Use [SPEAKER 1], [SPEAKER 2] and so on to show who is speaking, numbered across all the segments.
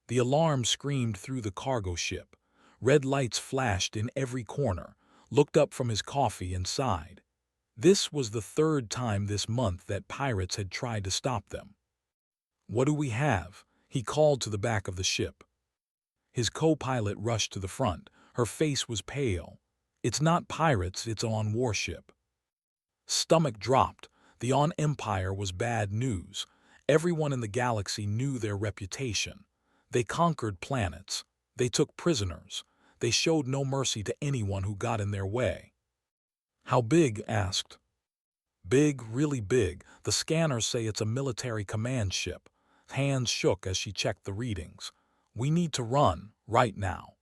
[SPEAKER 1] The alarm screamed through the cargo ship. Red lights flashed in every corner, looked up from his coffee and sighed. This was the third time this month that pirates had tried to stop them. "What do we have?" he called to the back of the ship. His co-pilot rushed to the front. Her face was pale. "It's not pirates, it's on warship." Stomach dropped. The On Empire was bad news. Everyone in the galaxy knew their reputation. They conquered planets. They took prisoners. They showed no mercy to anyone who got in their way. "How big?" asked. "Big, really big. The scanners say it's a military command ship." Hands shook as she checked the readings. "We need to run, right now."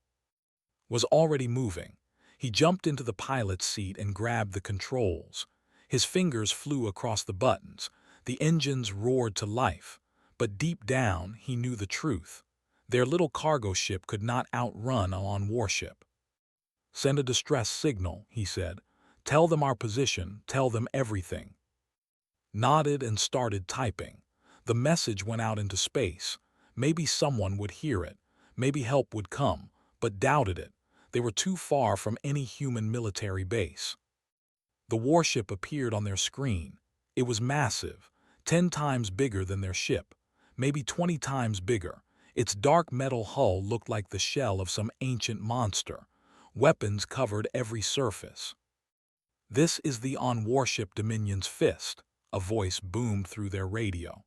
[SPEAKER 1] Was already moving. He jumped into the pilot's seat and grabbed the controls. His fingers flew across the buttons. The engines roared to life. But deep down, he knew the truth. Their little cargo ship could not outrun a On warship. "Send a distress signal," he said. "Tell them our position, tell them everything." Nodded and started typing. The message went out into space. Maybe someone would hear it. Maybe help would come, but doubted it. They were too far from any human military base. The warship appeared on their screen. It was massive, 10 times bigger than their ship, maybe 20 times bigger. Its dark metal hull looked like the shell of some ancient monster. Weapons covered every surface. "This is the On warship Dominion's fist," a voice boomed through their radio.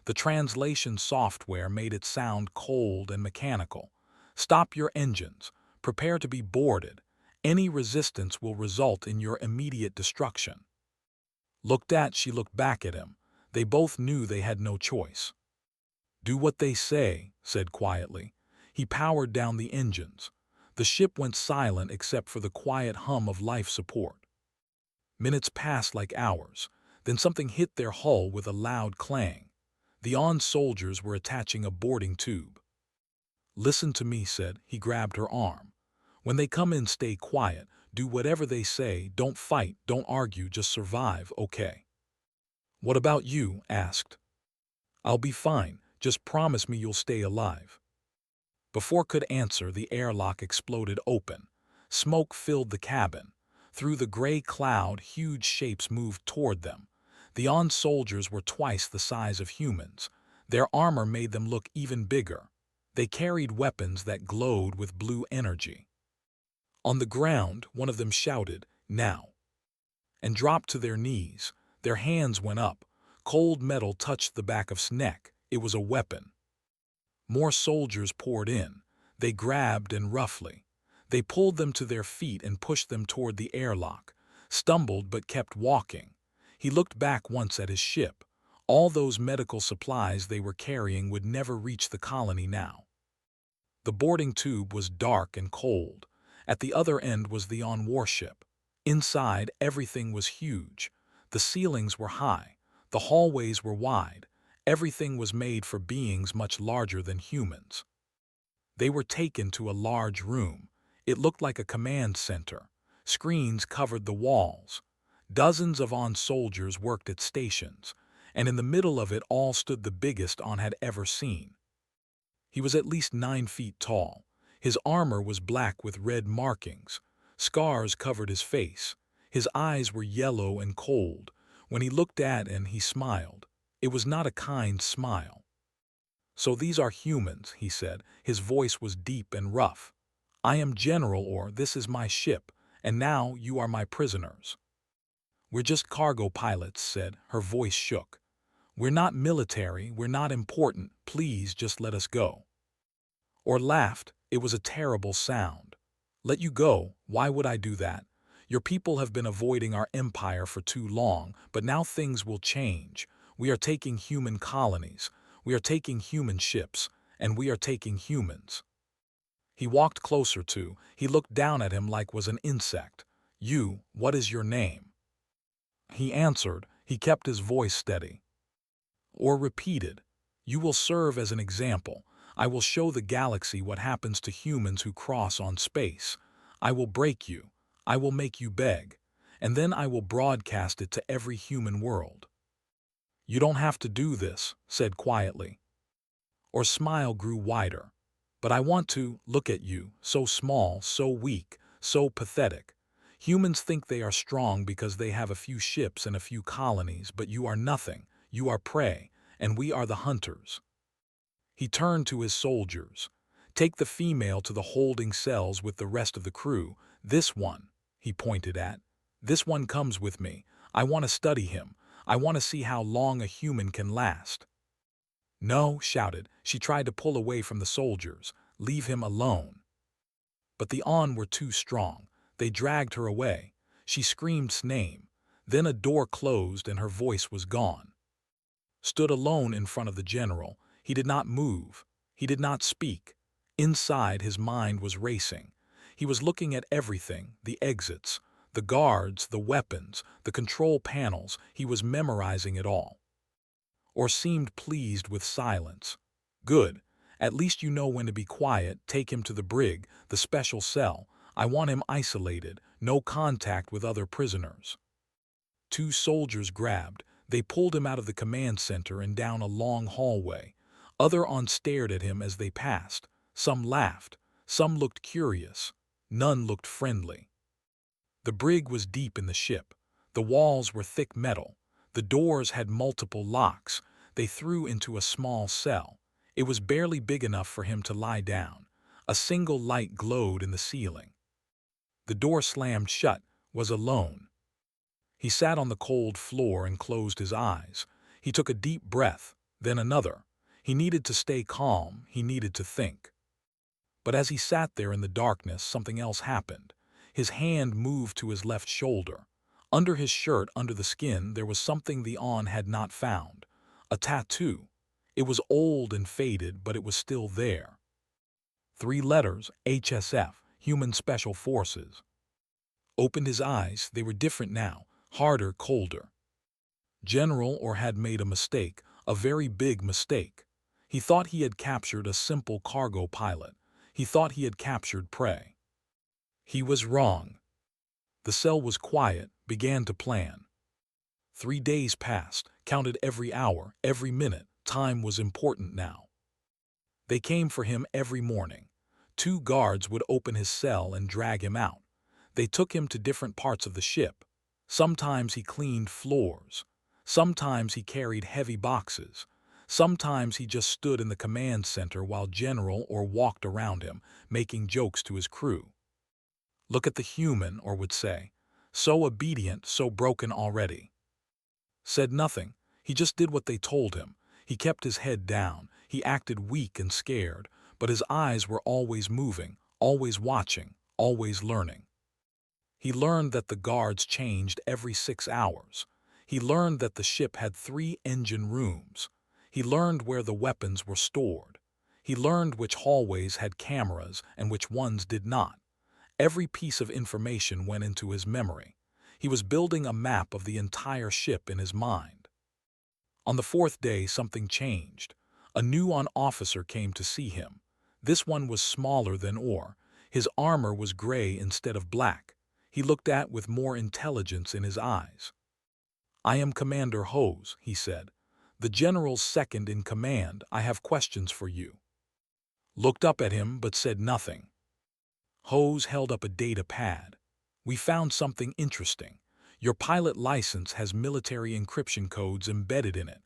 [SPEAKER 1] The translation software made it sound cold and mechanical. "Stop your engines. Prepare to be boarded. Any resistance will result in your immediate destruction." She looked back at him. They both knew they had no choice. "Do what they say," said quietly. He powered down the engines. The ship went silent except for the quiet hum of life support. Minutes passed like hours. Then something hit their hull with a loud clang. The On soldiers were attaching a boarding tube. "Listen to me," said. He grabbed her arm. "When they come in, stay quiet. Do whatever they say. Don't fight, don't argue, just survive, okay?" "What about you?" asked. "I'll be fine. Just promise me you'll stay alive." Before could answer, the airlock exploded open. Smoke filled the cabin. Through the gray cloud, huge shapes moved toward them. The On soldiers were twice the size of humans. Their armor made them look even bigger. They carried weapons that glowed with blue energy. On the ground, one of them shouted, "Now!" and dropped to their knees. Their hands went up. Cold metal touched the back of his neck. It was a weapon. More soldiers poured in. They grabbed and roughly. They pulled them to their feet and pushed them toward the airlock. Stumbled but kept walking. He looked back once at his ship. All those medical supplies they were carrying would never reach the colony now. The boarding tube was dark and cold. At the other end was the On warship. Inside, everything was huge. The ceilings were high. The hallways were wide. Everything was made for beings much larger than humans. They were taken to a large room. It looked like a command center. Screens covered the walls. Dozens of On soldiers worked at stations, and in the middle of it all stood the biggest On had ever seen. He was at least 9 feet tall. His armor was black with red markings. Scars covered his face. His eyes were yellow and cold. When he looked at him, he smiled. It was not a kind smile. "So these are humans," he said. His voice was deep and rough. "I am General Or, this is my ship, and now you are my prisoners." "We're just cargo pilots," said. Her voice shook. "We're not military, we're not important. Please just let us go." Or laughed. It was a terrible sound. "Let you go? Why would I do that? Your people have been avoiding our empire for too long, but now things will change. We are taking human colonies. We are taking human ships, and we are taking humans." He walked closer to. He looked down at him like was an insect. "You, what is your name?" He answered. He kept his voice steady. Or repeated, "You will serve as an example. I will show the galaxy what happens to humans who cross on space. I will break you. I will make you beg. And then I will broadcast it to every human world." "You don't have to do this," said quietly. Or smile grew wider. But I want to look at you, so small, so weak, so pathetic. Humans think they are strong because they have a few ships and a few colonies, but you are nothing. You are prey, and we are the hunters. He turned to his soldiers. Take the female to the holding cells with the rest of the crew. This one, he pointed at. This one comes with me. I want to study him. I want to see how long a human can last. No, shouted. She tried to pull away from the soldiers. Leave him alone. But the On were too strong. They dragged her away. She screamed name. Then a door closed and her voice was gone. Stood alone in front of the general. He did not move. He did not speak. Inside, his mind was racing. He was looking at everything, the exits, the guards, the weapons, the control panels. He was memorizing it all. Or seemed pleased with silence. Good. At least you know when to be quiet. Take him to the brig, the special cell. I want him isolated, no contact with other prisoners. Two soldiers grabbed. They pulled him out of the command center and down a long hallway. Other On stared at him as they passed. Some laughed. Some looked curious. None looked friendly. The brig was deep in the ship. The walls were thick metal. The doors had multiple locks. They threw into a small cell. It was barely big enough for him to lie down. A single light glowed in the ceiling. The door slammed shut, was alone. He sat on the cold floor and closed his eyes. He took a deep breath, then another. He needed to stay calm, he needed to think. But as he sat there in the darkness, something else happened. His hand moved to his left shoulder. Under his shirt, under the skin, there was something the On had not found. A tattoo. It was old and faded, but it was still there. 3 letters, HSF, Human Special Forces. Opened his eyes, they were different now, harder, colder. General or had made a mistake, a very big mistake. He thought he had captured a simple cargo pilot. He thought he had captured prey. He was wrong. The cell was quiet, began to plan. 3 days passed, counted every hour, every minute. Time was important now. They came for him every morning. 2 guards would open his cell and drag him out. They took him to different parts of the ship. Sometimes he cleaned floors. Sometimes he carried heavy boxes. Sometimes he just stood in the command center while General or walked around him, making jokes to his crew. Look at the human, or would say. So obedient, so broken already. Said nothing. He just did what they told him. He kept his head down. He acted weak and scared, but his eyes were always moving, always watching, always learning. He learned that the guards changed every 6 hours. He learned that the ship had 3 engine rooms. He learned where the weapons were stored. He learned which hallways had cameras and which ones did not. Every piece of information went into his memory. He was building a map of the entire ship in his mind. On the 4th day, something changed. A new On officer came to see him. This one was smaller than Orr. His armor was gray instead of black. He looked at with more intelligence in his eyes. I am Commander Hose, he said. The general's second in command. I have questions for you. Looked up at him but said nothing. Hose held up a data pad. We found something interesting. Your pilot license has military encryption codes embedded in it.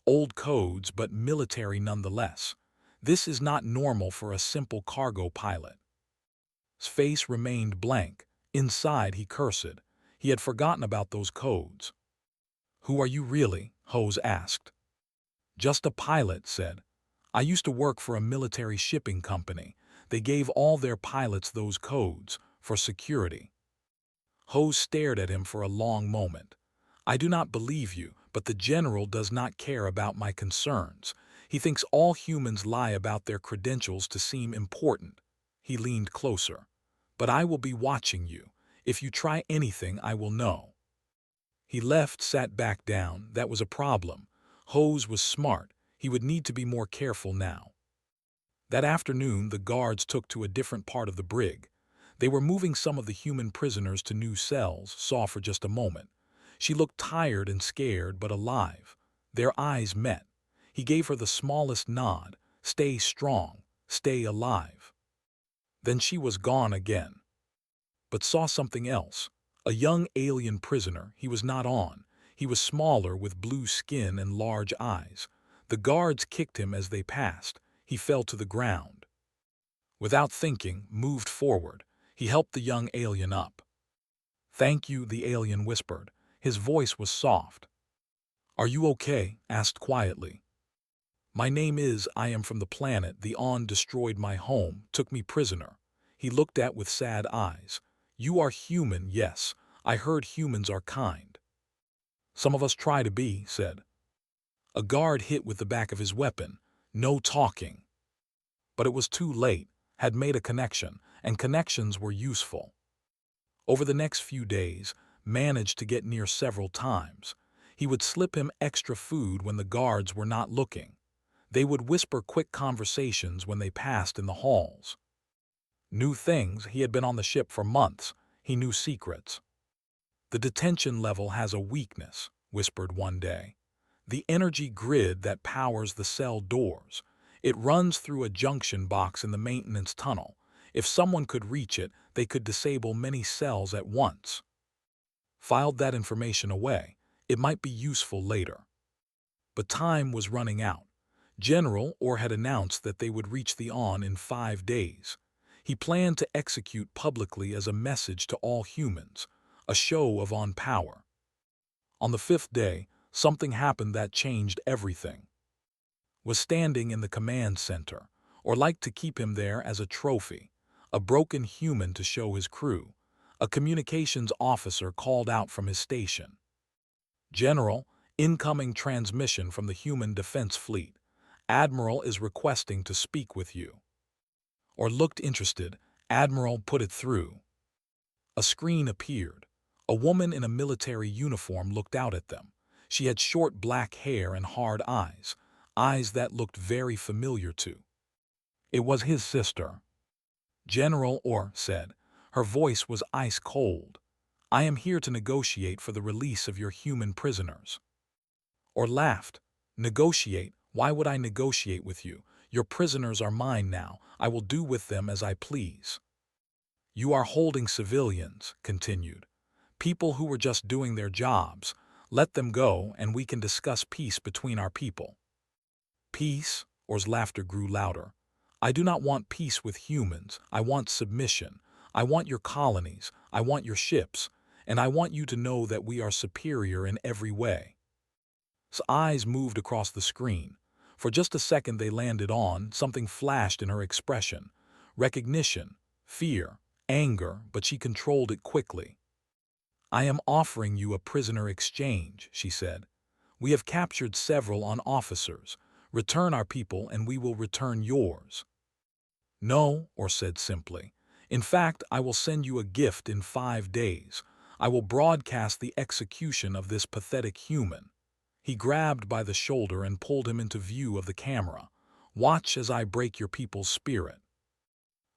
[SPEAKER 1] Old codes, but military nonetheless. This is not normal for a simple cargo pilot. His face remained blank. Inside, he cursed. He had forgotten about those codes. Who are you really? Hose asked. Just a pilot, said. I used to work for a military shipping company. They gave all their pilots those codes, for security. Hose stared at him for a long moment. I do not believe you, but the general does not care about my concerns. He thinks all humans lie about their credentials to seem important. He leaned closer. But I will be watching you. If you try anything, I will know. He left, sat back down. That was a problem. Hose was smart. He would need to be more careful now. That afternoon, the guards took to a different part of the brig. They were moving some of the human prisoners to new cells, saw for just a moment. She looked tired and scared, but alive. Their eyes met. He gave her the smallest nod. Stay strong. stay alive. Then she was gone again, but saw something else. A young alien prisoner. He was not on. He was smaller with blue skin and large eyes. The guards kicked him as they passed. He fell to the ground. Without thinking, moved forward. He helped the young alien up. "Thank you," the alien whispered. His voice was soft. "Are you okay?" asked quietly. "My name is, I am from the planet. The On destroyed my home, took me prisoner." He looked at with sad eyes. "You are human, yes. I heard humans are kind." "Some of us try to be," said. A guard hit with the back of his weapon. "No talking." But it was too late. Had made a connection, and connections were useful. Over the next few days, managed to get near several times. He would slip him extra food when the guards were not looking. They would whisper quick conversations when they passed in the halls. Knew things. He had been on the ship for months. He knew secrets. "The detention level has a weakness," whispered one day. "The energy grid that powers the cell doors. It runs through a junction box in the maintenance tunnel. If someone could reach it, they could disable many cells at once." Filed that information away. It might be useful later. But time was running out. General Orr had announced that they would reach the On in 5 days. He planned to execute publicly as a message to all humans, a show of On power. On the 5th day, something happened that changed everything. Was standing in the command center, or liked to keep him there as a trophy, a broken human to show his crew. A communications officer called out from his station. "General, incoming transmission from the Human Defense Fleet. Admiral is requesting to speak with you." Or looked interested. Admiral put it through. A screen appeared. A woman in a military uniform looked out at them. She had short black hair and hard eyes, eyes that looked very familiar to. It was his sister. "General Orr," said. Her voice was ice cold. "I am here to negotiate for the release of your human prisoners." Orr laughed. "Negotiate? Why would I negotiate with you? Your prisoners are mine now. I will do with them as I please." "You are holding civilians," continued. "People who were just doing their jobs. Let them go, and we can discuss peace between our people." "Peace?" Orr's laughter grew louder. "I do not want peace with humans. I want submission. I want your colonies. I want your ships. And I want you to know that we are superior in every way." His eyes moved across the screen. For just a second they landed on, something flashed in her expression. Recognition, fear, anger, but she controlled it quickly. "I am offering you a prisoner exchange," she said. "We have captured several On officers. Return our people and we will return yours." "No," Orr said simply. "In fact, I will send you a gift in 5 days. I will broadcast the execution of this pathetic human." He grabbed by the shoulder and pulled him into view of the camera. "Watch as I break your people's spirit."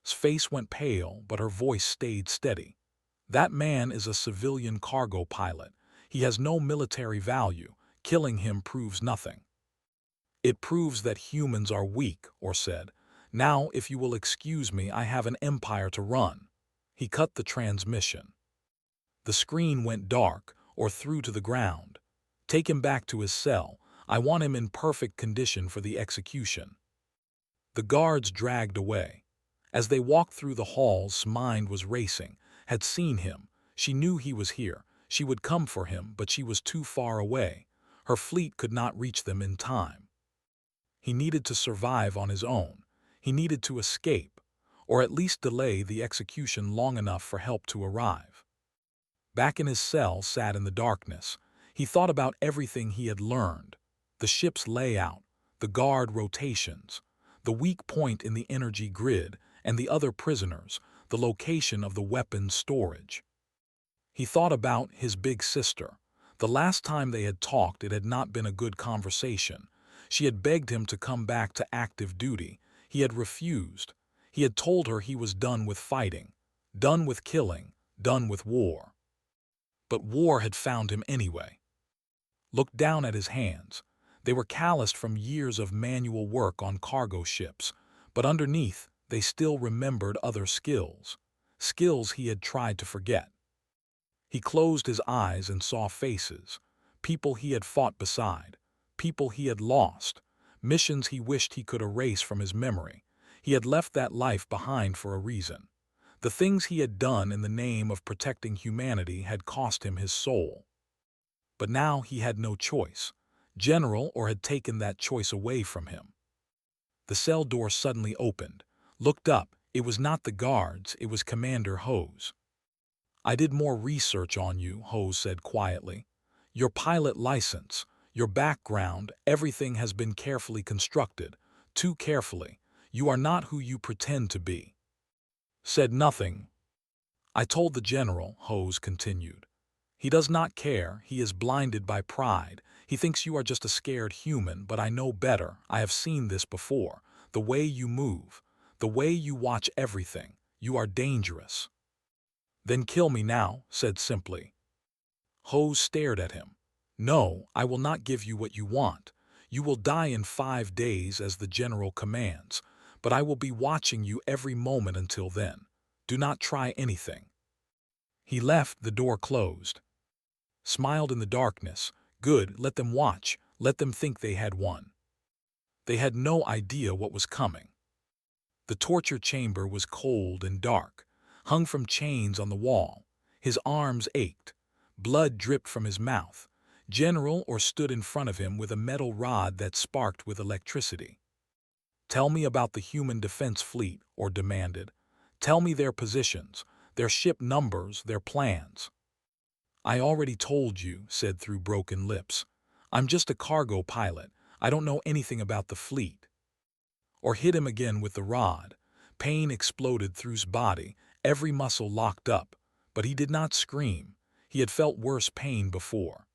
[SPEAKER 1] His face went pale, but her voice stayed steady. "That man is a civilian cargo pilot. He has no military value. Killing him proves nothing." "It proves that humans are weak," Orr said. "Now, if you will excuse me, I have an empire to run." He cut the transmission. The screen went dark, or threw to the ground. "Take him back to his cell. I want him in perfect condition for the execution." The guards dragged away. As they walked through the halls, mind was racing. Had seen him. She knew he was here. She would come for him, but she was too far away. Her fleet could not reach them in time. He needed to survive on his own. He needed to escape, or at least delay the execution long enough for help to arrive. Back in his cell, sat in the darkness. He thought about everything he had learned. The ship's layout, the guard rotations, the weak point in the energy grid, and the other prisoners, the location of the weapons storage. He thought about his big sister. The last time they had talked, it had not been a good conversation. She had begged him to come back to active duty. He had refused. He had told her he was done with fighting, done with killing, done with war. But war had found him anyway. Looked down at his hands. They were calloused from years of manual work on cargo ships. But underneath, they still remembered other skills, skills he had tried to forget. He closed his eyes and saw faces, people he had fought beside, people he had lost, missions he wished he could erase from his memory. He had left that life behind for a reason. The things he had done in the name of protecting humanity had cost him his soul. But now he had no choice. General or had taken that choice away from him. The cell door suddenly opened. Looked up. It was not the guards, it was Commander Hose. "I did more research on you," Hose said quietly. "Your pilot license, your background, everything has been carefully constructed. Too carefully. You are not who you pretend to be." "Said nothing." "I told the general," Hose continued. "He does not care, he is blinded by pride. He thinks you are just a scared human, but I know better. I have seen this before. The way you move, the way you watch everything. You are dangerous." "Then kill me now," said simply. Hose stared at him. "No, I will not give you what you want. You will die in 5 days as the general commands, but I will be watching you every moment until then. Do not try anything." He left, the door closed. Smiled in the darkness. Good, let them watch, let them think they had won. They had no idea what was coming. The torture chamber was cold and dark, hung from chains on the wall. His arms ached. Blood dripped from his mouth. General or stood in front of him with a metal rod that sparked with electricity. "Tell me about the human defense fleet," or demanded. "Tell me their positions, their ship numbers, their plans." "I already told you," said through broken lips. "I'm just a cargo pilot. I don't know anything about the fleet." Or hit him again with the rod. Pain exploded through his body, every muscle locked up, but he did not scream. He had felt worse pain before.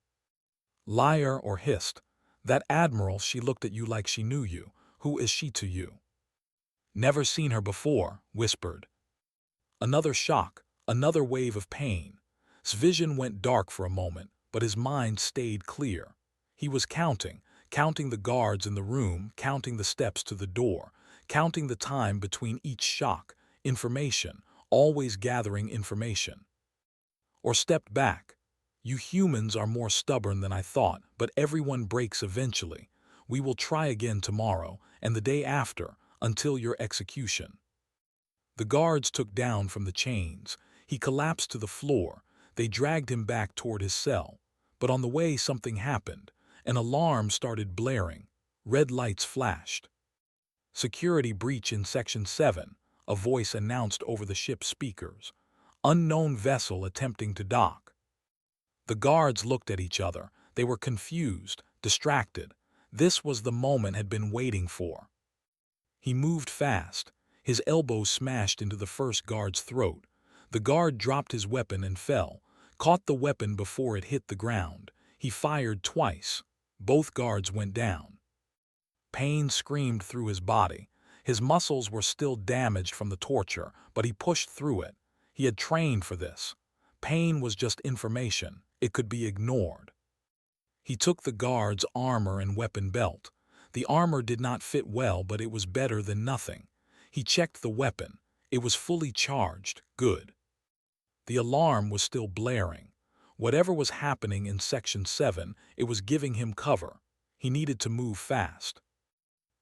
[SPEAKER 1] "Liar," or hissed. "That admiral, she looked at you like she knew you. Who is she to you?" "Never seen her before," whispered. Another shock, another wave of pain. His vision went dark for a moment, but his mind stayed clear. He was counting the guards in the room, counting the steps to the door, counting the time between each shock, information, always gathering information. Or stepped back. "You humans are more stubborn than I thought, but everyone breaks eventually. We will try again tomorrow, and the day after, until your execution." The guards took down from the chains. He collapsed to the floor. They dragged him back toward his cell. But on the way something happened. An alarm started blaring. Red lights flashed. "Security breach in Section 7, a voice announced over the ship's speakers. "Unknown vessel attempting to dock." The guards looked at each other. They were confused, distracted. This was the moment had been waiting for. He moved fast. His elbow smashed into the first guard's throat. The guard dropped his weapon and fell, caught the weapon before it hit the ground. He fired twice. Both guards went down. Pain screamed through his body. His muscles were still damaged from the torture, but he pushed through it. He had trained for this. Pain was just information. It could be ignored. He took the guard's armor and weapon belt. The armor did not fit well, but it was better than nothing. He checked the weapon. It was fully charged. Good. The alarm was still blaring. Whatever was happening in Section 7, it was giving him cover. He needed to move fast.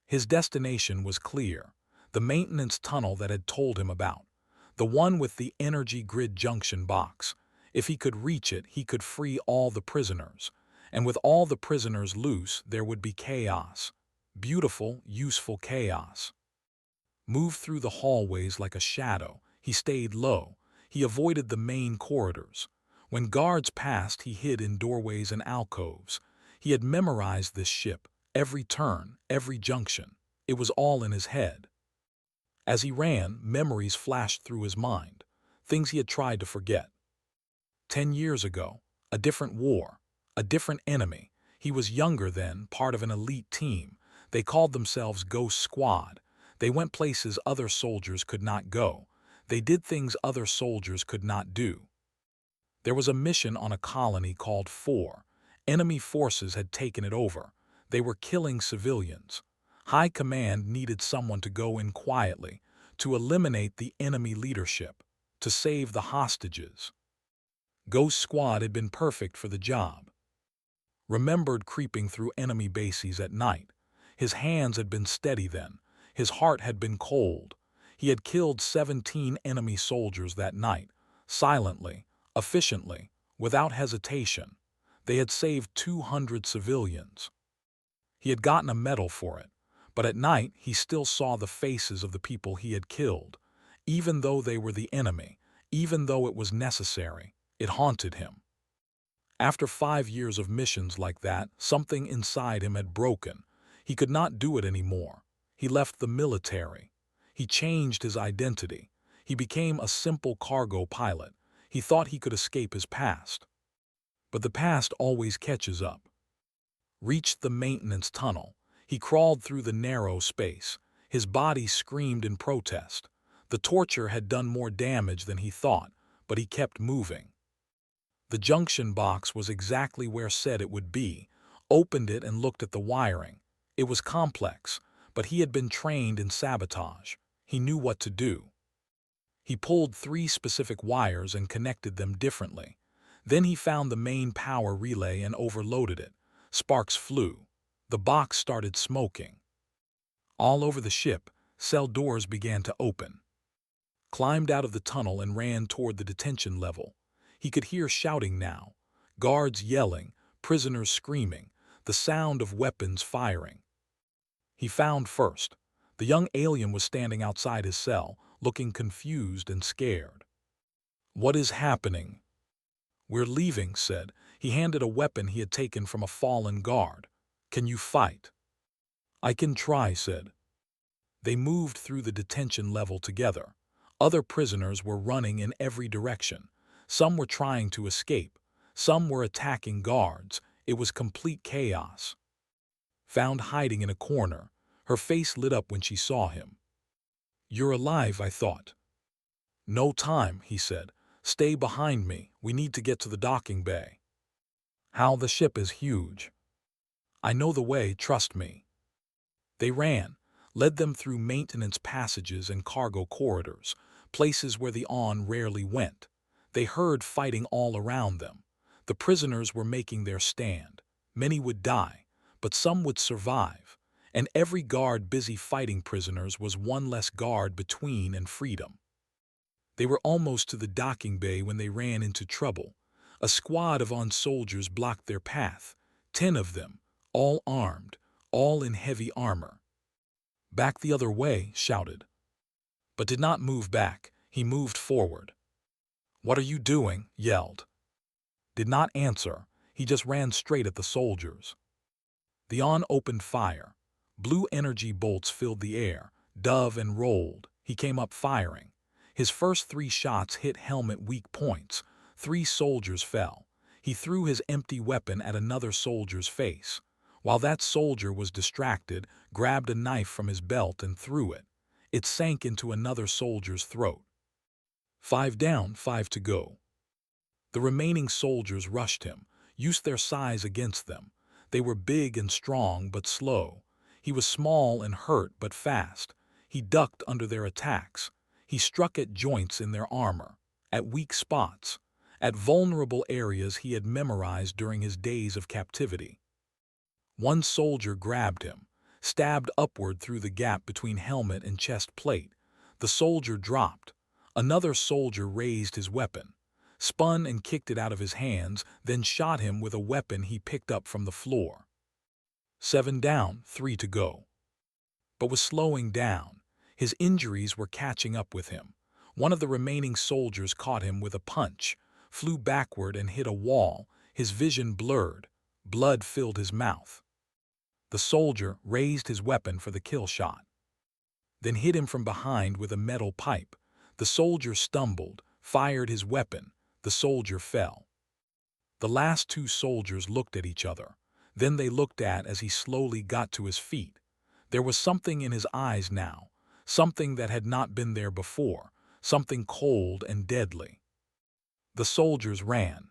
[SPEAKER 1] His destination was clear. The maintenance tunnel that had told him about. The one with the energy grid junction box. If he could reach it, he could free all the prisoners. And with all the prisoners loose, there would be chaos. Beautiful, useful chaos. Moved through the hallways like a shadow. He stayed low. He avoided the main corridors. When guards passed, he hid in doorways and alcoves. He had memorized this ship, every turn, every junction. It was all in his head. As he ran, memories flashed through his mind, things he had tried to forget. 10 years ago, a different war, a different enemy. He was younger then, part of an elite team. They called themselves Ghost Squad. They went places other soldiers could not go. They did things other soldiers could not do. There was a mission on a colony called 4. Enemy forces had taken it over. They were killing civilians. High Command needed someone to go in quietly, to eliminate the enemy leadership, to save the hostages. Ghost Squad had been perfect for the job. Remembered creeping through enemy bases at night. His hands had been steady then. His heart had been cold. He had killed 17 enemy soldiers that night, silently, efficiently, without hesitation. They had saved 200 civilians. He had gotten a medal for it, but at night he still saw the faces of the people he had killed. Even though they were the enemy, even though it was necessary, it haunted him. After 5 years of missions like that, something inside him had broken. He could not do it anymore. He left the military. He changed his identity. He became a simple cargo pilot. He thought he could escape his past. But the past always catches up. Reached the maintenance tunnel. He crawled through the narrow space. His body screamed in protest. The torture had done more damage than he thought, but he kept moving. The junction box was exactly where said it would be. Opened it and looked at the wiring. It was complex, but he had been trained in sabotage. He knew what to do. He pulled 3 specific wires and connected them differently. Then he found the main power relay and overloaded it. Sparks flew. The box started smoking. All over the ship, cell doors began to open. Climbed out of the tunnel and ran toward the detention level. He could hear shouting now, guards yelling, prisoners screaming, the sound of weapons firing. He found first. The young alien was standing outside his cell, looking confused and scared. "What is happening?" "We're leaving," said. He handed a weapon he had taken from a fallen guard. "Can you fight?" "I can try," said. They moved through the detention level together. Other prisoners were running in every direction. Some were trying to escape. Some were attacking guards. It was complete chaos. Found hiding in a corner. Her face lit up when she saw him. "You're alive," I thought. "No time," he said. "Stay behind me. We need to get to the docking bay." "How? The ship is huge." "I know the way, trust me." They ran, led them through maintenance passages and cargo corridors, places where the On rarely went. They heard fighting all around them. The prisoners were making their stand. Many would die, but some would survive. And every guard busy fighting prisoners was one less guard between and freedom. They were almost to the docking bay when they ran into trouble. A squad of On soldiers blocked their path. 10 of them, all armed, all in heavy armor. "Back the other way," shouted. But did not move back. He moved forward. "What are you doing?" yelled. Did not answer. He just ran straight at the soldiers. The On opened fire. Blue energy bolts filled the air, dove and rolled. He came up firing. His first 3 shots hit helmet weak points. 3 soldiers fell. He threw his empty weapon at another soldier's face. While that soldier was distracted, grabbed a knife from his belt and threw it. It sank into another soldier's throat. 5 down, 5 to go. The remaining soldiers rushed him, used their size against them. They were big and strong but slow. He was small and hurt but fast. He ducked under their attacks. He struck at joints in their armor, at weak spots, at vulnerable areas he had memorized during his days of captivity. One soldier grabbed him, stabbed upward through the gap between helmet and chest plate. The soldier dropped. Another soldier raised his weapon, spun and kicked it out of his hands, then shot him with a weapon he picked up from the floor. 7 down, 3 to go. But was slowing down. His injuries were catching up with him. One of the remaining soldiers caught him with a punch, flew backward and hit a wall. His vision blurred. Blood filled his mouth. The soldier raised his weapon for the kill shot, then hit him from behind with a metal pipe. The soldier stumbled, fired his weapon. The soldier fell. The last 2 soldiers looked at each other. Then they looked at as he slowly got to his feet. There was something in his eyes now, something that had not been there before, something cold and deadly. The soldiers ran.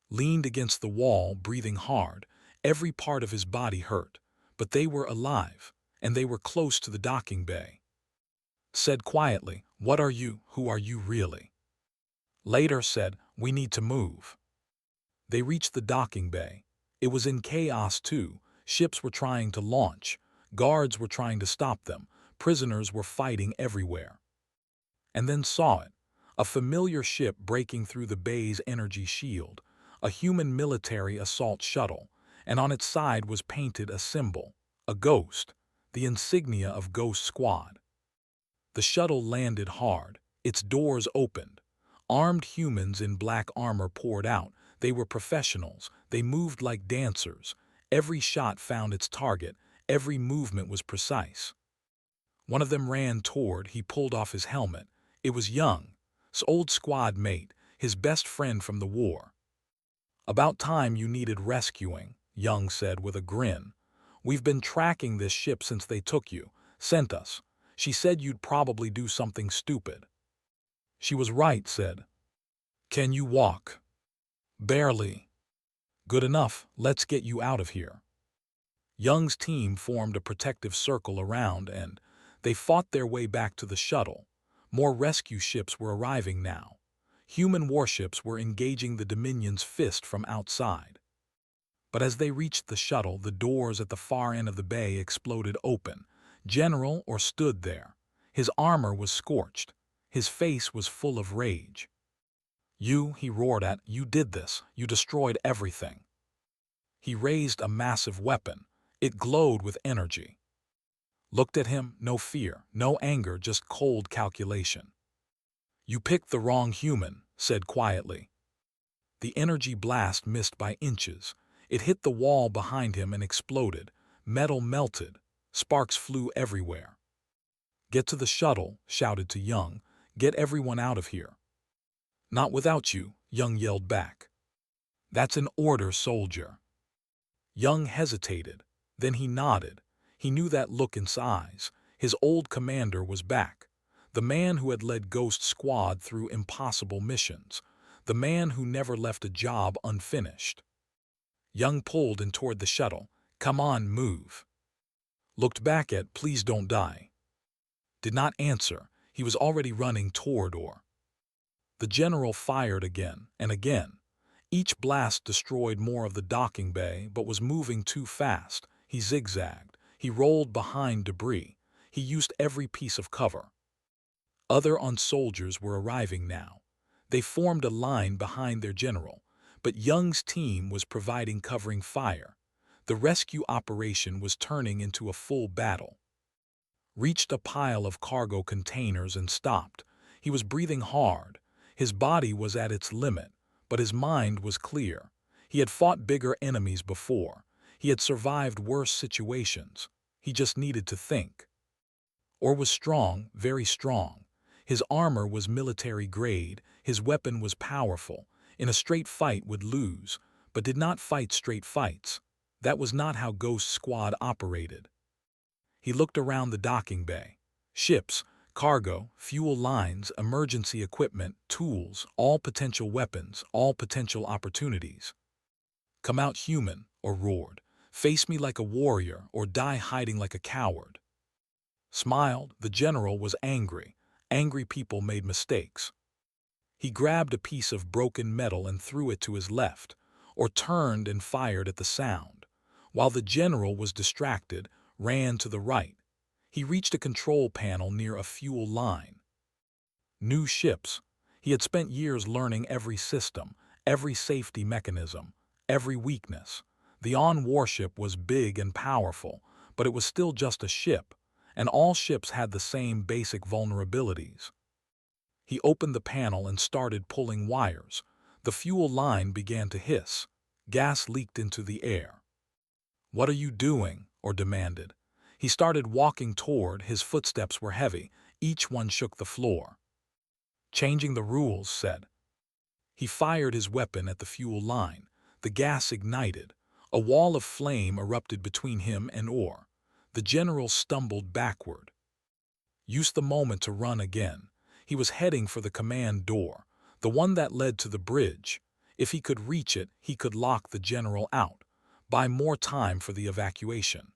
[SPEAKER 1] Leaned against the wall, breathing hard. Every part of his body hurt, but they were alive. and they were close to the docking bay. Said quietly, "What are you? Who are you really?" Later said, "We need to move." They reached the docking bay. It was in chaos too. Ships were trying to launch. Guards were trying to stop them. Prisoners were fighting everywhere. And then saw it. A familiar ship breaking through the bay's energy shield. A human military assault shuttle. And on its side was painted a symbol. A ghost. The insignia of Ghost Squad. The shuttle landed hard. Its doors opened. Armed humans in black armor poured out. They were professionals. They moved like dancers. Every shot found its target. Every movement was precise. One of them ran toward. He pulled off his helmet. It was Young's old squad mate, his best friend from the war. "About time you needed rescuing," Young said with a grin. "We've been tracking this ship since they took you, sent us. She said you'd probably do something stupid." "She was right," said. "Can you walk?" "Barely." "Good enough, let's get you out of here." Young's team formed a protective circle around and they fought their way back to the shuttle. More rescue ships were arriving now. Human warships were engaging the Dominion's fist from outside. But as they reached the shuttle, the doors at the far end of the bay exploded open. General Orr stood there. His armor was scorched. His face was full of rage. "You," he roared at, "you did this. You destroyed everything." He raised a massive weapon. It glowed with energy. Looked at him, no fear, no anger, just cold calculation. "You picked the wrong human," said quietly. The energy blast missed by inches. It hit the wall behind him and exploded. Metal melted. Sparks flew everywhere. "Get to the shuttle," shouted to Young. "Get everyone out of here." "Not without you," Young yelled back. "That's an order, soldier." Young hesitated. Then he nodded. He knew that look in his eyes. His old commander was back. The man who had led Ghost Squad through impossible missions. The man who never left a job unfinished. Young pulled in toward the shuttle. "Come on, move." Looked back at, "Please don't die." Did not answer. He was already running toward Orr. The general fired again and again. Each blast destroyed more of the docking bay, but was moving too fast. He zigzagged. He rolled behind debris. He used every piece of cover. Other soldiers were arriving now. They formed a line behind their general, but Young's team was providing covering fire. The rescue operation was turning into a full battle. Reached a pile of cargo containers and stopped. He was breathing hard. His body was at its limit, but his mind was clear. He had fought bigger enemies before. He had survived worse situations. He just needed to think. Orr was strong, very strong. His armor was military grade. His weapon was powerful. In a straight fight would lose, but did not fight straight fights. That was not how Ghost Squad operated. He looked around the docking bay. Ships, cargo, fuel lines, emergency equipment, tools, all potential weapons, all potential opportunities. "Come out human," Orr roared. "Face me like a warrior or die hiding like a coward." Smiled. The general was angry. Angry people made mistakes. He grabbed a piece of broken metal and threw it to his left, or turned and fired at the sound. While the general was distracted, ran to the right. He reached a control panel near a fuel line. New ships. He had spent years learning every system, every safety mechanism, every weakness. The warship was big and powerful, but it was still just a ship, and all ships had the same basic vulnerabilities. He opened the panel and started pulling wires. The fuel line began to hiss. Gas leaked into the air. "What are you doing?" Orr demanded. He started walking toward. His footsteps were heavy. Each one shook the floor. "Changing the rules," said. He fired his weapon at the fuel line. The gas ignited. A wall of flame erupted between him and Orr. The general stumbled backward. Used the moment to run again. He was heading for the command door, the one that led to the bridge. If he could reach it, he could lock the general out, buy more time for the evacuation.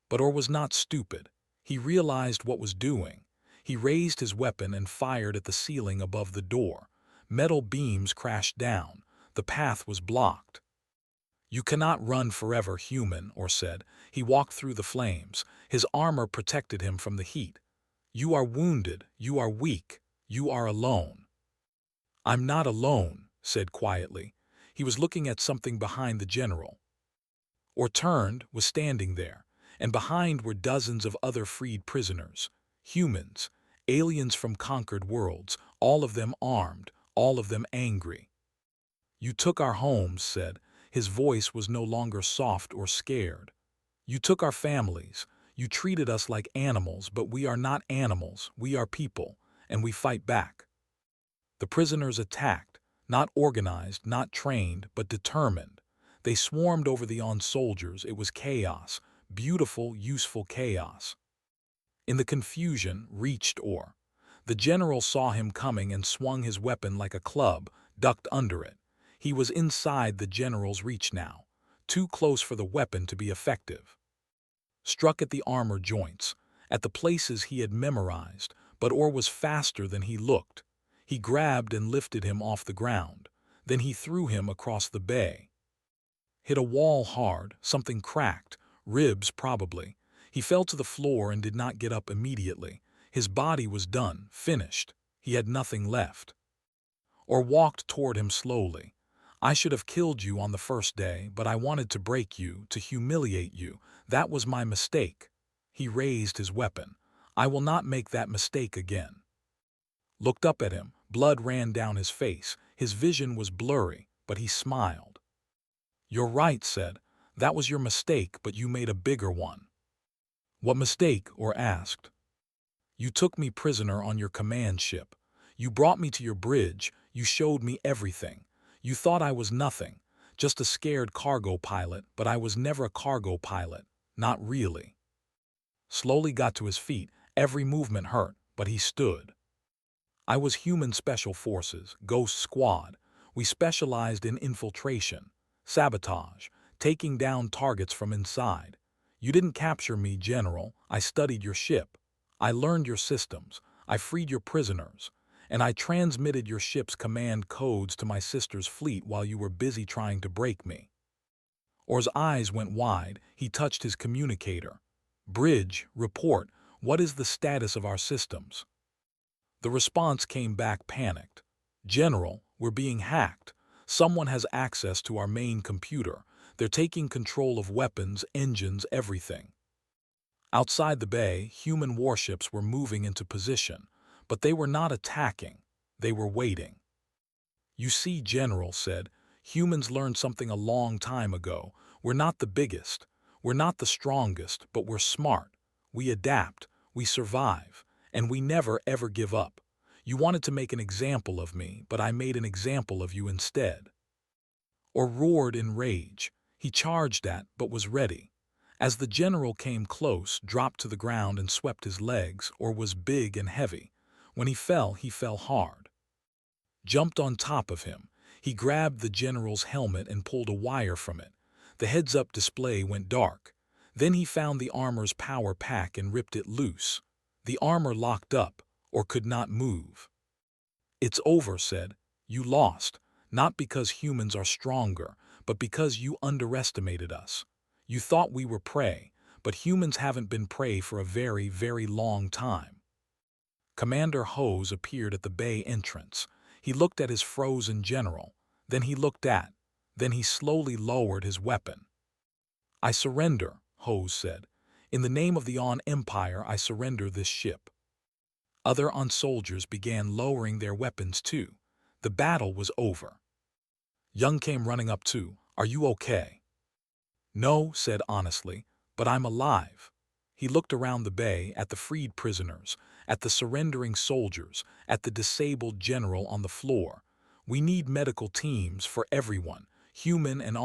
[SPEAKER 1] But Orr was not stupid. He realized what was doing. He raised his weapon and fired at the ceiling above the door. Metal beams crashed down. The path was blocked. "You cannot run forever, human," Orr said. He walked through the flames. His armor protected him from the heat. "You are wounded. You are weak. You are alone." "I'm not alone," said quietly. He was looking at something behind the general. Or turned, was standing there, and behind were dozens of other freed prisoners. Humans, aliens from conquered worlds, all of them armed, all of them angry. "You took our homes," said. His voice was no longer soft or scared. "You took our families. You treated us like animals, but we are not animals. We are people, and we fight back." The prisoners attacked, not organized, not trained, but determined. They swarmed over the soldiers. It was chaos, beautiful, useful chaos. In the confusion, reached Orr. The general saw him coming and swung his weapon like a club, ducked under it. He was inside the general's reach now, too close for the weapon to be effective. Struck at the armor joints, at the places he had memorized, but Orr was faster than he looked. He grabbed and lifted him off the ground. Then he threw him across the bay. Hit a wall hard, something cracked, ribs probably. He fell to the floor and did not get up immediately. His body was done, finished. He had nothing left. Or walked toward him slowly. "I should have killed you on the first day, but I wanted to break you, to humiliate you. That was my mistake." He raised his weapon. "I will not make that mistake again." Looked up at him. Blood ran down his face. His vision was blurry, but he smiled. "You're right," said. "That was your mistake, but you made a bigger one." "What mistake?" Orr asked. "You took me prisoner on your command ship. You brought me to your bridge. You showed me everything. You thought I was nothing, just a scared cargo pilot, but I was never a cargo pilot. Not really." Slowly got to his feet. Every movement hurt, but he stood. "I was human special forces, Ghost Squad. We specialized in infiltration, sabotage, taking down targets from inside. You didn't capture me, General. I studied your ship. I learned your systems. I freed your prisoners. And I transmitted your ship's command codes to my sister's fleet while you were busy trying to break me." Orr's eyes went wide. He touched his communicator. "Bridge, report. What is the status of our systems?" The response came back panicked. "General, we're being hacked. Someone has access to our main computer. They're taking control of weapons, engines, everything." Outside the bay, human warships were moving into position, but they were not attacking. They were waiting. "You see," General said, "humans learned something a long time ago. We're not the biggest. We're not the strongest, but we're smart. We adapt. We survive. And we never ever give up. You wanted to make an example of me, but I made an example of you instead." Or roared in rage. He charged at, but was ready. As the general came close, dropped to the ground and swept his legs, or was big and heavy. When he fell hard. Jumped on top of him. He grabbed the general's helmet and pulled a wire from it. The heads-up display went dark. Then he found the armor's power pack and ripped it loose. The armor locked up, or could not move. "It's over," said. "You lost, not because humans are stronger, but because you underestimated us. You thought we were prey, but humans haven't been prey for a very, very long time." Commander Hose appeared at the bay entrance. He looked at his frozen general. Then he slowly lowered his weapon. "I surrender," Hose said. "In the name of the Empire, I surrender this ship." Other soldiers began lowering their weapons too. The battle was over. Young came running up too. "Are you okay?" "No," said honestly, "but I'm alive." He looked around the bay, at the freed prisoners, at the surrendering soldiers, at the disabled general on the floor. "We need medical teams for everyone, human and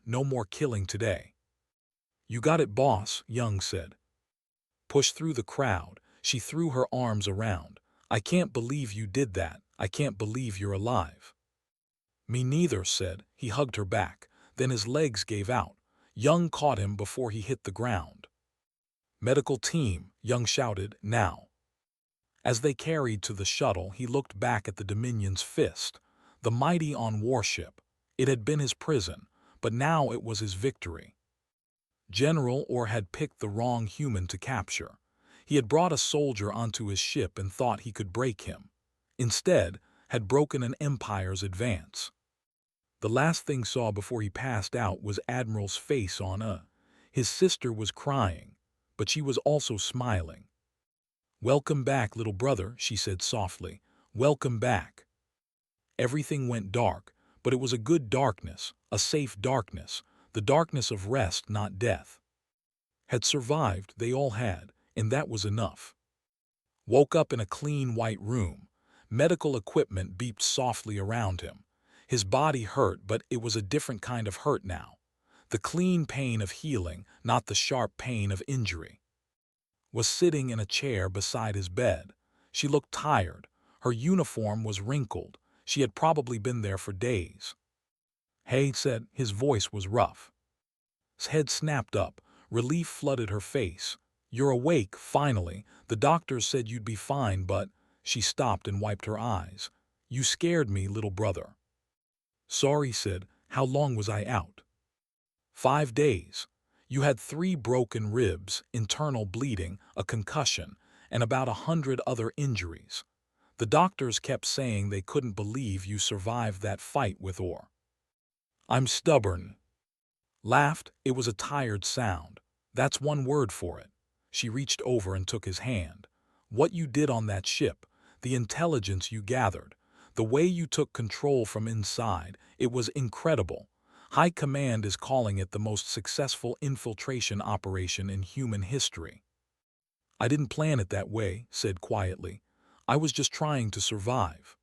[SPEAKER 1] no more killing today." "You got it, boss," Young said. Pushed through the crowd, she threw her arms around. "I can't believe you did that. I can't believe you're alive." "Me neither," said. He hugged her back. Then his legs gave out. Young caught him before he hit the ground. "Medical team," Young shouted, "now." As they carried to the shuttle, he looked back at the Dominion's fist, the mighty on warship. It had been his prison, but now it was his victory. General Orr had picked the wrong human to capture. He had brought a soldier onto his ship and thought he could break him. Instead, had broken an empire's advance. The last thing saw before he passed out was Admiral's face on a. His sister was crying, but she was also smiling. "Welcome back, little brother," she said softly. "Welcome back." Everything went dark, but it was a good darkness, a safe darkness, the darkness of rest, not death. Had survived, they all had, and that was enough. Woke up in a clean white room. Medical equipment beeped softly around him. His body hurt, but it was a different kind of hurt now. The clean pain of healing, not the sharp pain of injury. Was sitting in a chair beside his bed. She looked tired. Her uniform was wrinkled. She had probably been there for days. "Hey," said. His voice was rough. His head snapped up. Relief flooded her face. "You're awake, finally. The doctors said you'd be fine, but—" She stopped and wiped her eyes. "You scared me, little brother." "Sorry," said. "How long was I out?" 5 days. You had 3 broken ribs, internal bleeding, a concussion, and about 100 other injuries. The doctors kept saying they couldn't believe you survived that fight with Orr." "I'm stubborn." Laughed. It was a tired sound. "That's one word for it." She reached over and took his hand. "What you did on that ship, the intelligence you gathered, the way you took control from inside, it was incredible. High Command is calling it the most successful infiltration operation in human history." "I didn't plan it that way," said quietly. "I was just trying to survive."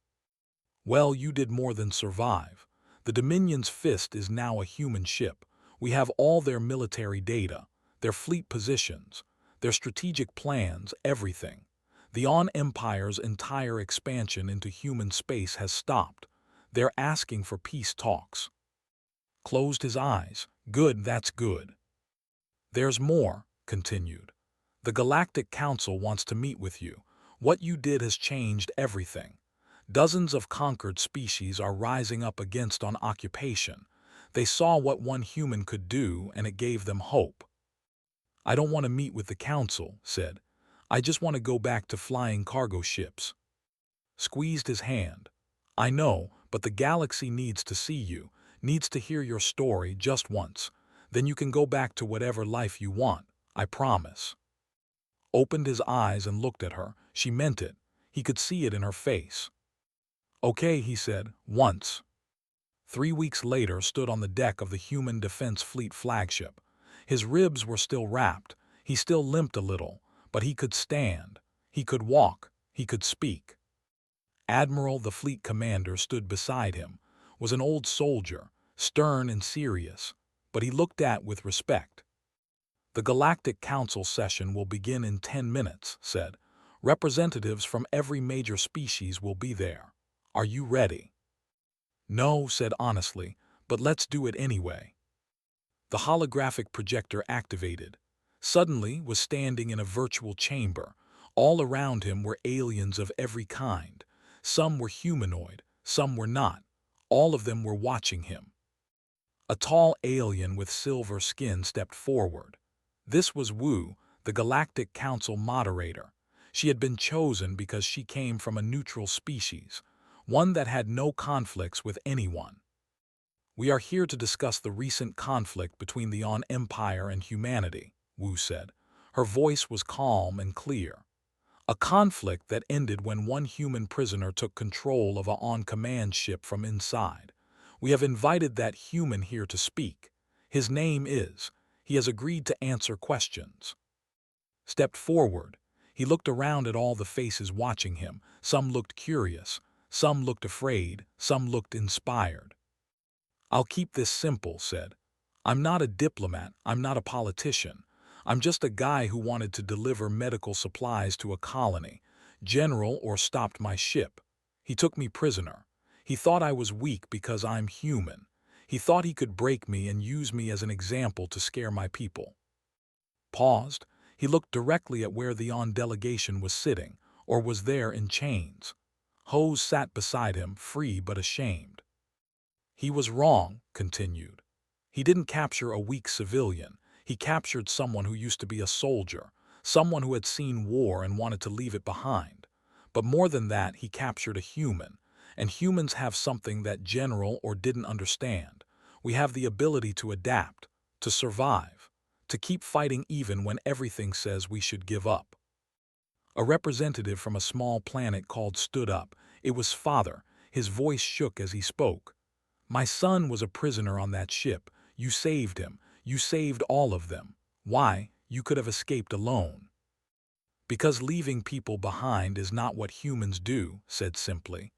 [SPEAKER 1] "Well, you did more than survive. The Dominion's fist is now a human ship. We have all their military data, their fleet positions, their strategic plans, everything. The Empire's entire expansion into human space has stopped. They're asking for peace talks." Closed his eyes. "Good, that's good." "There's more," continued. "The Galactic Council wants to meet with you. What you did has changed everything. Dozens of conquered species are rising up against on occupation. They saw what one human could do, and it gave them hope." "I don't want to meet with the council," said. "I just want to go back to flying cargo ships." Squeezed his hand. "I know, but the galaxy needs to see you, needs to hear your story just once. Then you can go back to whatever life you want, I promise." Opened his eyes and looked at her. She meant it. He could see it in her face. "Okay," he said, "once." 3 weeks later stood on the deck of the Human Defense Fleet flagship. His ribs were still wrapped. He still limped a little, but he could stand. He could walk. He could speak. Admiral, the fleet commander, stood beside him. Was an old soldier, stern and serious, but he looked at with respect. "The Galactic Council session will begin in 10 minutes, said. "Representatives from every major species will be there. Are you ready?" "No," said honestly, "but let's do it anyway." The holographic projector activated. Suddenly was standing in a virtual chamber. All around him were aliens of every kind. Some were humanoid, some were not. All of them were watching him. A tall alien with silver skin stepped forward. This was Wu, the Galactic Council moderator. She had been chosen because she came from a neutral species, one that had no conflicts with anyone. "We are here to discuss the recent conflict between the Empire and humanity," Wu said. Her voice was calm and clear. "A conflict that ended when one human prisoner took control of a on-command ship from inside. We have invited that human here to speak. His name is. He has agreed to answer questions." Stepped forward. He looked around at all the faces watching him. Some looked curious, some looked afraid, some looked inspired. "I'll keep this simple," said. "I'm not a diplomat, I'm not a politician. I'm just a guy who wanted to deliver medical supplies to a colony. General Orr stopped my ship. He took me prisoner. He thought I was weak because I'm human. He thought he could break me and use me as an example to scare my people." Paused. He looked directly at where the On delegation was sitting, or was there in chains. Hose sat beside him, free but ashamed. He was wrong, continued. He didn't capture a weak civilian. He captured someone who used to be a soldier, someone who had seen war and wanted to leave it behind. But more than that, he captured a human. And humans have something that General or didn't understand. We have the ability to adapt, to survive, to keep fighting even when everything says we should give up. A representative from a small planet called stood up. It was Father. His voice shook as he spoke. My son was a prisoner on that ship. You saved him. You saved all of them. Why? You could have escaped alone. Because leaving people behind is not what humans do, said simply.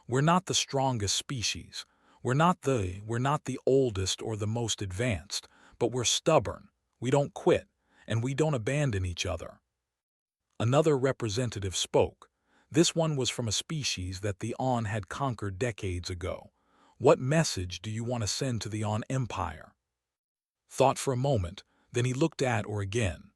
[SPEAKER 1] We're not the strongest species. We're not the oldest or the most advanced, but we're stubborn. We don't quit, and we don't abandon each other. Another representative spoke. This one was from a species that the On had conquered decades ago. What message do you want to send to the On Empire? Thought for a moment, then he looked at or again.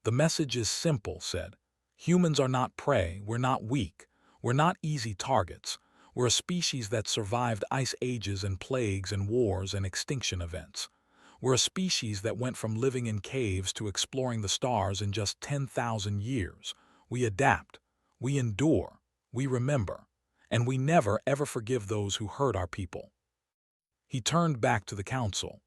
[SPEAKER 1] The message is simple, said. Humans are not prey, we're not weak, we're not easy targets. We're a species that survived ice ages and plagues and wars and extinction events. We're a species that went from living in caves to exploring the stars in just 10,000 years. We adapt, we endure, we remember, and we never ever forgive those who hurt our people. He turned back to the council.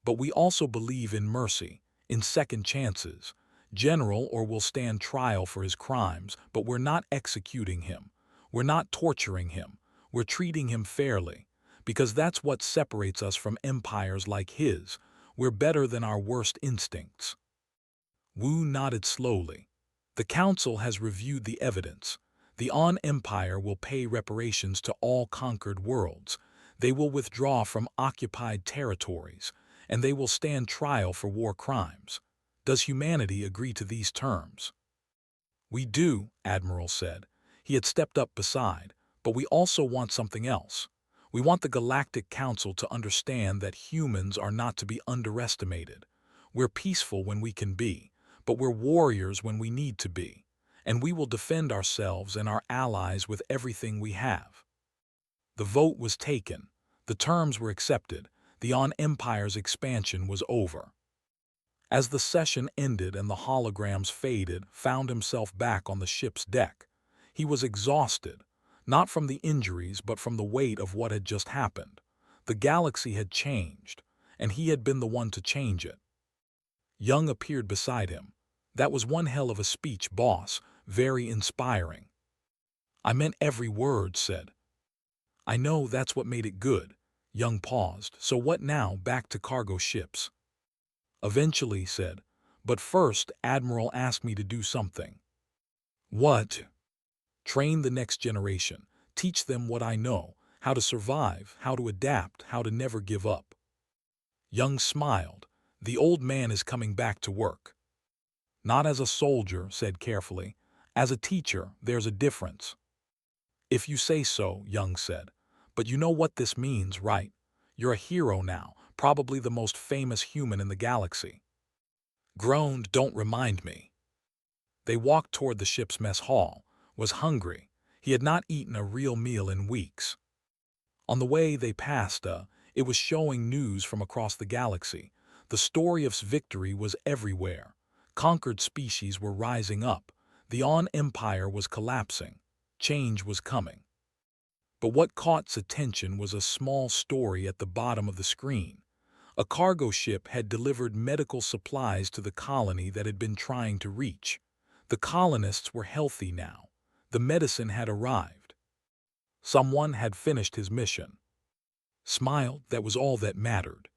[SPEAKER 1] But we also believe in mercy, in second chances. General or will stand trial for his crimes, but we're not executing him. We're not torturing him. We're treating him fairly, because that's what separates us from empires like his. We're better than our worst instincts. Wu nodded slowly. The council has reviewed the evidence. The On Empire will pay reparations to all conquered worlds. They will withdraw from occupied territories, and they will stand trial for war crimes. Does humanity agree to these terms? We do, Admiral said. He had stepped up beside, but we also want something else. We want the Galactic Council to understand that humans are not to be underestimated. We're peaceful when we can be, but we're warriors when we need to be, and we will defend ourselves and our allies with everything we have. The vote was taken. The terms were accepted. The On Empire's expansion was over. As the session ended and the holograms faded, found himself back on the ship's deck. He was exhausted, not from the injuries but from the weight of what had just happened. The galaxy had changed, and he had been the one to change it. Young appeared beside him. That was one hell of a speech, boss, very inspiring. I meant every word, said. I know, that's what made it good. Young paused. So what now? Back to cargo ships? Eventually, said. But first, Admiral asked me to do something. What? Train the next generation. Teach them what I know. How to survive, how to adapt, how to never give up. Young smiled. The old man is coming back to work. Not as a soldier, said carefully. As a teacher, there's a difference. If you say so, Young said. But you know what this means, right? You're a hero now, probably the most famous human in the galaxy. Groaned, don't remind me. They walked toward the ship's mess hall. Was hungry. He had not eaten a real meal in weeks. On the way they passed it was showing news from across the galaxy. The story of victory was everywhere. Conquered species were rising up. The On Empire was collapsing. Change was coming. But what caught attention was a small story at the bottom of the screen. A cargo ship had delivered medical supplies to the colony that had been trying to reach. The colonists were healthy now. The medicine had arrived. Someone had finished his mission. Smiled, that was all that mattered.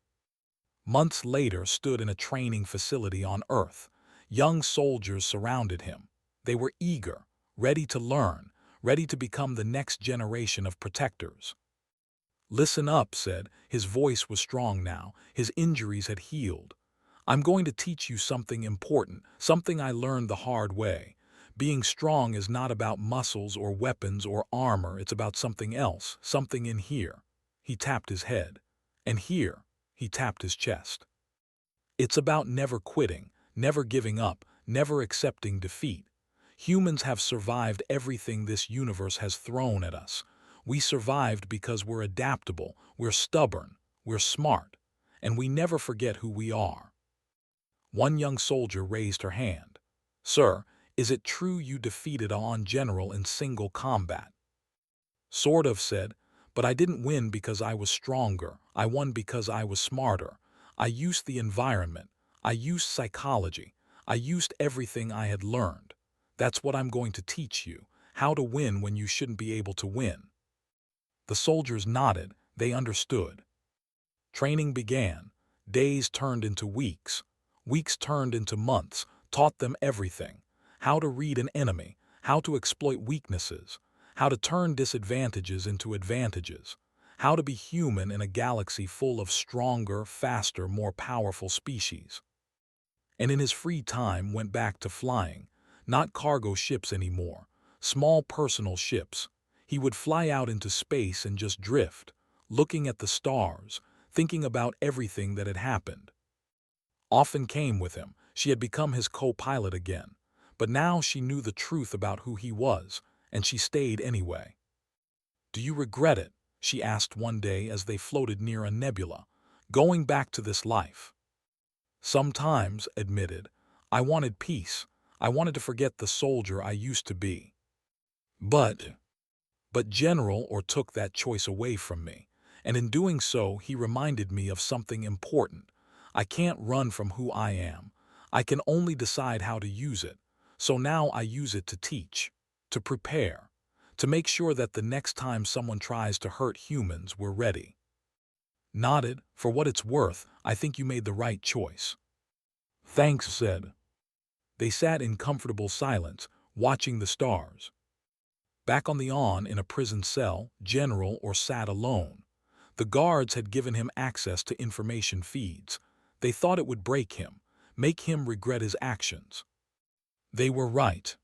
[SPEAKER 1] Months later, stood in a training facility on Earth. Young soldiers surrounded him. They were eager, ready to learn, ready to become the next generation of protectors. Listen up, said. His voice was strong now. His injuries had healed. I'm going to teach you something important, something I learned the hard way. Being strong is not about muscles or weapons or armor. It's about something else, something in here. He tapped his head. And here, he tapped his chest. It's about never quitting, never giving up, never accepting defeat. Humans have survived everything this universe has thrown at us. We survived because we're adaptable, we're stubborn, we're smart, and we never forget who we are. One young soldier raised her hand. "Sir, is it true you defeated a general in single combat?" "Sort of," said, "but I didn't win because I was stronger. I won because I was smarter. I used the environment. I used psychology. I used everything I had learned. That's what I'm going to teach you, how to win when you shouldn't be able to win." The soldiers nodded. They understood. Training began. Days turned into weeks. Weeks turned into months, taught them everything. How to read an enemy, how to exploit weaknesses, how to turn disadvantages into advantages, how to be human in a galaxy full of stronger, faster, more powerful species. And in his free time went back to flying, not cargo ships anymore, small personal ships. He would fly out into space and just drift, looking at the stars, thinking about everything that had happened. Often came with him. She had become his co-pilot again. But now she knew the truth about who he was, and she stayed anyway. "Do you regret it?" she asked one day as they floated near a nebula, "going back to this life?" "Sometimes," admitted. "I wanted peace. I wanted to forget the soldier I used to be. But General Or took that choice away from me, and in doing so he reminded me of something important. I can't run from who I am. I can only decide how to use it. So now I use it to teach, to prepare, to make sure that the next time someone tries to hurt humans, we're ready." Nodded. "For what it's worth, I think you made the right choice." "Thanks," said. They sat in comfortable silence, watching the stars. Back on the in a prison cell, General Or sat alone. The guards had given him access to information feeds. They thought it would break him, make him regret his actions. They were right.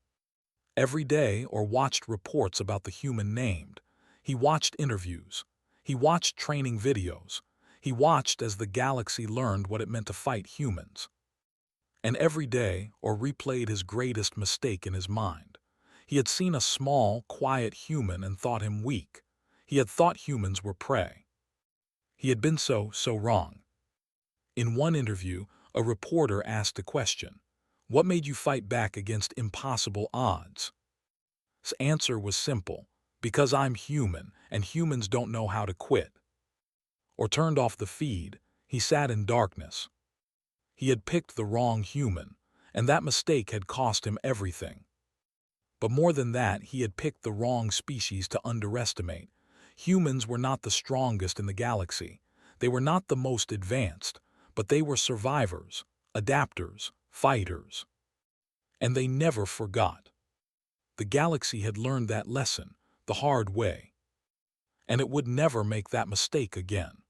[SPEAKER 1] Every day Or watched reports about the human named. He watched interviews. He watched training videos. He watched as the galaxy learned what it meant to fight humans. And every day Or replayed his greatest mistake in his mind. He had seen a small, quiet human and thought him weak. He had thought humans were prey. He had been so wrong. In one interview, a reporter asked a question. "What made you fight back against impossible odds?" His answer was simple: "Because I'm human, and humans don't know how to quit." Or turned off the feed. He sat in darkness. He had picked the wrong human, and that mistake had cost him everything. But more than that, he had picked the wrong species to underestimate. Humans were not the strongest in the galaxy. They were not the most advanced, but they were survivors, adapters, fighters. And they never forgot. The galaxy had learned that lesson the hard way. And it would never make that mistake again.